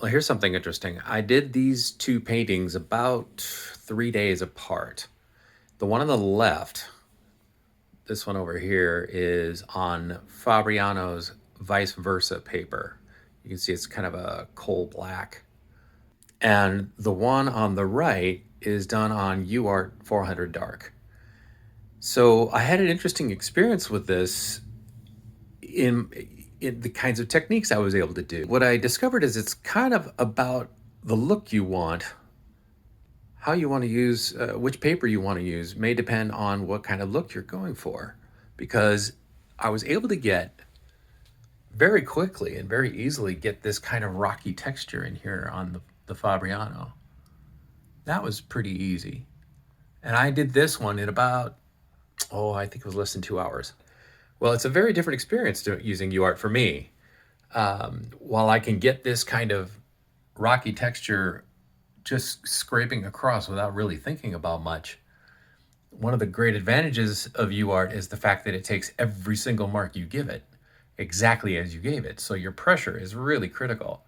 Well, here's something interesting. I did these two paintings about 3 days apart. The one on the left, this one over here, is on Fabriano's vice versa paper. You can see it's kind of a coal black. And the one on the right is done on UART 400 dark. So I had an interesting experience with this in the kinds of techniques I was able to do. What I discovered is it's kind of about the look you want. How you want to use, which paper you want to use may depend on what kind of look you're going for. Because I was able to get very quickly and very easily get this kind of rocky texture in here on the Fabriano. That was pretty easy. And I did this one in about, I think it was less than 2 hours. Well, it's a very different experience using UART for me. While I can get this kind of rocky texture just scraping across without really thinking about much, one of the great advantages of UART is the fact that it takes every single mark you give it exactly as you gave it. So your pressure is really critical.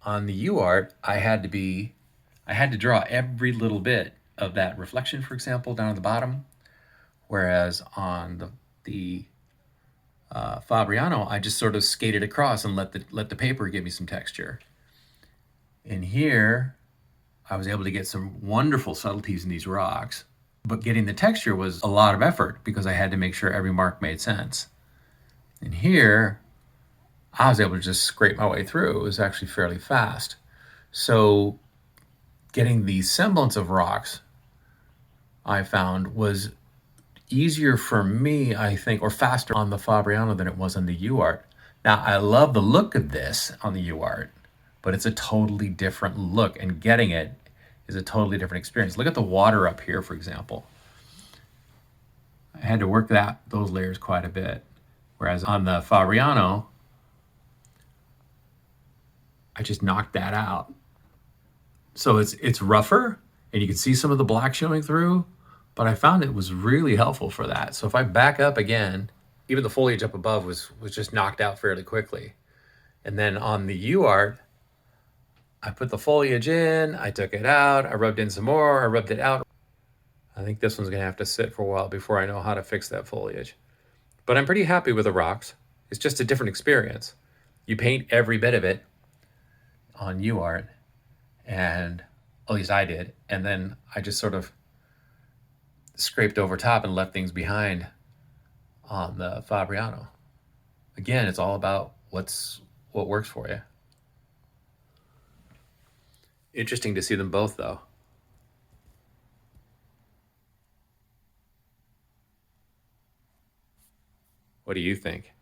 On the UART, I had to draw every little bit of that reflection, for example, down at the bottom. Whereas on the Fabriano, I just sort of skated across and let the paper give me some texture. In here, I was able to get some wonderful subtleties in these rocks, but getting the texture was a lot of effort because I had to make sure every mark made sense. In here, I was able to just scrape my way through. It was actually fairly fast. So getting the semblance of rocks, I found, was easier for me, I think, or faster on the Fabriano than it was on the UART. Now, I love the look of this on the UART, but it's a totally different look, and getting it is a totally different experience. Look at the water up here, for example. I had to work those layers quite a bit. Whereas on the Fabriano, I just knocked that out. So it's rougher, and you can see some of the black showing through, but I found it was really helpful for that. So if I back up again, even the foliage up above was just knocked out fairly quickly. And then on the UART, I put the foliage in, I took it out, I rubbed in some more, I rubbed it out. I think this one's gonna have to sit for a while before I know how to fix that foliage. But I'm pretty happy with the rocks. It's just a different experience. You paint every bit of it on UART, and at least I did. And then I just sort of scraped over top and left things behind on the Fabriano. Again, it's all about what works for you. Interesting to see them both, though. What do you think?